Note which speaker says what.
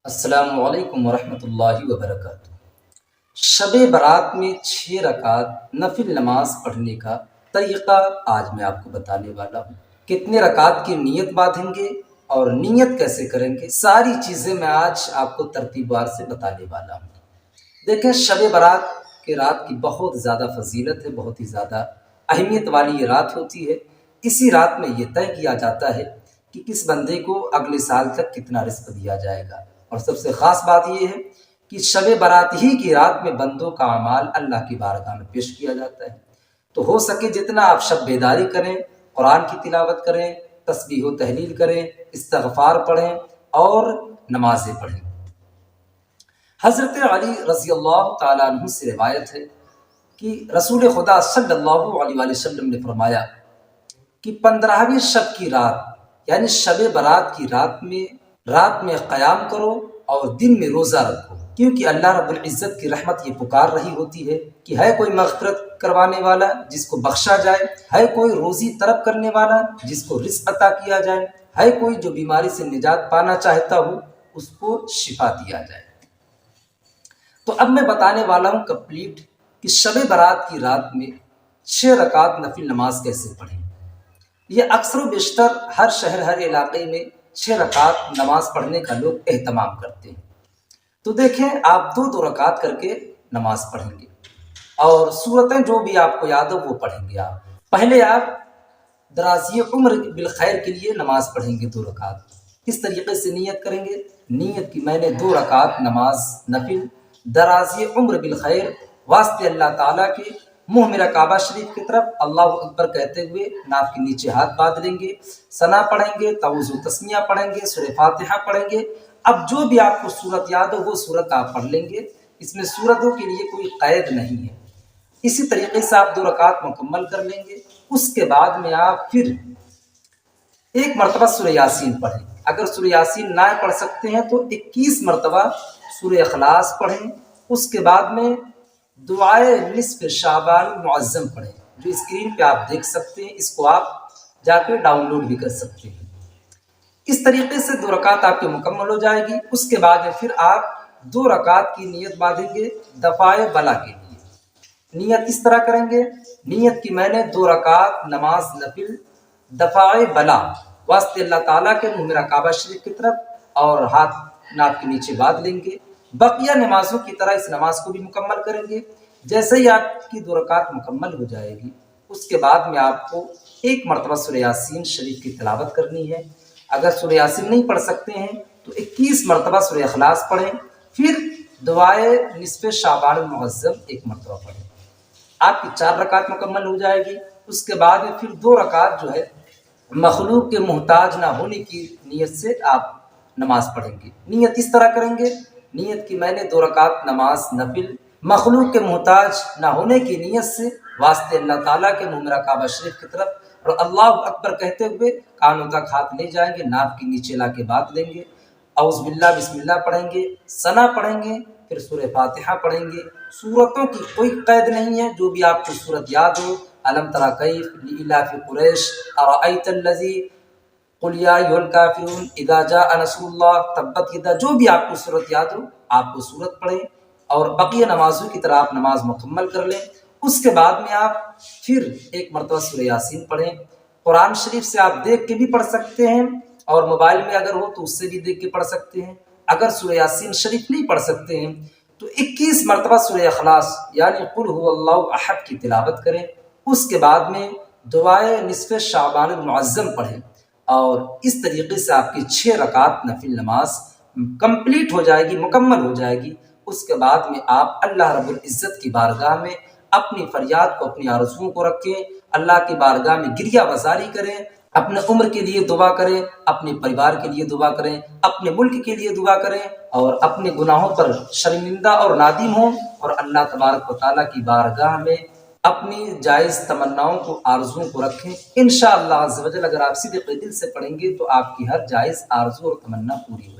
Speaker 1: السلام علیکم ورحمۃ اللہ وبرکاتہ۔ شب برات میں 6 رکعت نفل نماز پڑھنے کا طریقہ آج میں آپ کو بتانے والا ہوں۔ کتنے رکعت کی نیت باندھیں گے اور نیت کیسے کریں گے، ساری چیزیں میں آج آپ کو ترتیب وار سے بتانے والا ہوں۔ دیکھیں، شب برات کے رات کی بہت زیادہ فضیلت ہے، بہت ہی زیادہ اہمیت والی یہ رات ہوتی ہے۔ اسی رات میں یہ طے کیا جاتا ہے کہ کس بندے کو اگلے سال تک کتنا رزق دیا جائے گا۔ اور سب سے خاص بات یہ ہے کہ شب برات ہی کی رات میں بندوں کا اعمال اللہ کی بارگاہ میں پیش کیا جاتا ہے۔ تو ہو سکے جتنا آپ شب بیداری کریں، قرآن کی تلاوت کریں، تسبیح و تحلیل کریں، استغفار پڑھیں اور نمازیں پڑھیں۔ حضرت علی رضی اللہ تعالیٰ عنہ سے روایت ہے کہ رسول خدا صلی اللہ علیہ وآلہ وسلم نے فرمایا کہ 15ویں شب کی رات یعنی شب برات کی رات میں قیام کرو اور دن میں روزہ رکھو، کیونکہ اللہ رب العزت کی رحمت یہ پکار رہی ہوتی ہے کہ ہے کوئی مغفرت کروانے والا جس کو بخشا جائے، ہے کوئی روزی طلب کرنے والا جس کو رزق عطا کیا جائے، ہے کوئی جو بیماری سے نجات پانا چاہتا ہو اس کو شفا دیا جائے۔ تو اب میں بتانے والا ہوں کمپلیٹ کہ شب برات کی رات میں 6 رکعت نفل نماز کیسے پڑھیں۔ یہ اکثر و بیشتر ہر شہر ہر علاقے میں 6 رکعت نماز پڑھنے کا لوگ اہتمام کرتے ہیں۔ تو دیکھیں، آپ 2 رکعت کر کے نماز پڑھیں گے اور سورتیں جو بھی آپ کو یاد ہو وہ پڑھیں گے۔ آپ پہلے درازی عمر بالخیر کے لیے نماز پڑھیں گے 2 رکعت۔ کس طریقے سے نیت کریں گے؟ نیت کی میں نے 2 رکعت نماز نفل درازی عمر بالخیر واسطے اللہ تعالیٰ کے منہ میرا کعبہ شریف کی طرف اللہ اکبر کہتے ہوئے ناف کے نیچے ہاتھ باندھ لیں گے، ثنا پڑھیں گے، تعوذ و تسمیہ پڑھیں گے، سورہ فاتحہ پڑھیں گے۔ اب جو بھی آپ کو صورت یاد ہو وہ صورت آپ پڑھ لیں گے، اس میں صورتوں کے لیے کوئی قید نہیں ہے۔ اسی طریقے سے آپ 2 رکعت مکمل کر لیں گے۔ اس کے بعد میں آپ پھر 1 مرتبہ سورہ یاسین پڑھیں۔ اگر سورہ یاسین نہ پڑھ سکتے ہیں تو 21 مرتبہ سورہ اخلاص پڑھیں۔ اس کے بعد میں دعائے نصف شعبان المعظم پڑھیں، جو اسکرین پہ آپ دیکھ سکتے ہیں، اس کو آپ جا کے ڈاؤن لوڈ بھی کر سکتے ہیں۔ اس طریقے سے 2 رکعت آپ کی مکمل ہو جائے گی۔ اس کے بعد پھر آپ 2 رکعت کی نیت باندھیں گے دفاع بلا کے لیے۔ نیت اس طرح کریں گے، نیت کی میں نے 2 رکعت نماز نفل دفاع بلا واسطے اللہ تعالیٰ کے منہ میرا کعبہ شریف کی طرف اور ہاتھ ناک کے نیچے باندھ لیں گے۔ بقیہ نمازوں کی طرح اس نماز کو بھی مکمل کریں گے۔ جیسے ہی آپ کی 2 رکعت مکمل ہو جائے گی، اس کے بعد میں آپ کو 1 مرتبہ سورہ یاسین شریف کی تلاوت کرنی ہے۔ اگر سورہ یاسین نہیں پڑھ سکتے ہیں تو 21 مرتبہ سورہ اخلاص پڑھیں، پھر دعائے نصف شعبان المعظم 1 مرتبہ پڑھیں۔ آپ کی 4 رکعت مکمل ہو جائے گی۔ اس کے بعد پھر 2 رکعت جو ہے مخلوق کے محتاج نہ ہونے کی نیت سے آپ نماز پڑھیں گے۔ نیت اس طرح کریں گے، نیت کی میں نے 2 رکعت نماز نفل مخلوق کے محتاج نہ ہونے کی نیت سے واسطے اللہ تعالیٰ کے منہ میرا کعبہ شریف کی طرف اور اللہ اکبر کہتے ہوئے کانوں تک ہاتھ لے جائیں گے، ناف کے نیچے لا کے باندھ لیں گے، اعوذ باللہ بسم اللہ پڑھیں گے، ثنا پڑھیں گے، پھر سورہ فاتحہ پڑھیں گے۔ سورتوں کی کوئی قید نہیں ہے، جو بھی آپ کو سورت یاد ہو، الم تری کیف، لإلاف قریش، ارأیت الذی، قل یا ایھا الکافرون، اذا جاء نصر اللہ، تبت یدا، جو بھی آپ کو سورت یاد ہو آپ کو سورت پڑھیں اور بقیہ نمازوں کی طرح آپ نماز مکمل کر لیں۔ اس کے بعد میں آپ پھر 1 مرتبہ سورہ یاسین پڑھیں۔ قرآن شریف سے آپ دیکھ کے بھی پڑھ سکتے ہیں اور موبائل میں اگر ہو تو اس سے بھی دیکھ کے پڑھ سکتے ہیں۔ اگر سورہ یاسین شریف نہیں پڑھ سکتے ہیں تو 21 مرتبہ سورہ اخلاص یعنی قل هو اللہ احد کی تلاوت کریں۔ اس کے بعد میں دعائے نصف شعبان المعظم پڑھیں اور اس طریقے سے آپ کی 6 رکعت نفل نماز کمپلیٹ ہو جائے گی، مکمل ہو جائے گی۔ اس کے بعد میں آپ اللہ رب العزت کی بارگاہ میں اپنی فریاد کو، اپنی آرزوؤں کو رکھیں، اللہ کی بارگاہ میں گریہ وزاری کریں، اپنے عمر کے لیے دعا کریں، اپنے پریوار کے لیے دعا کریں، اپنے ملک کے لیے دعا کریں اور اپنے گناہوں پر شرمندہ اور نادم ہوں اور اللہ تبارک و تعالیٰ کی بارگاہ میں اپنی جائز تمناؤں کو، آرزوؤں کو رکھیں۔ انشاءاللہ عز و جل اگر آپ صدق دل سے پڑھیں گے تو آپ کی ہر جائز آرزو اور تمنا پوری ہوگی۔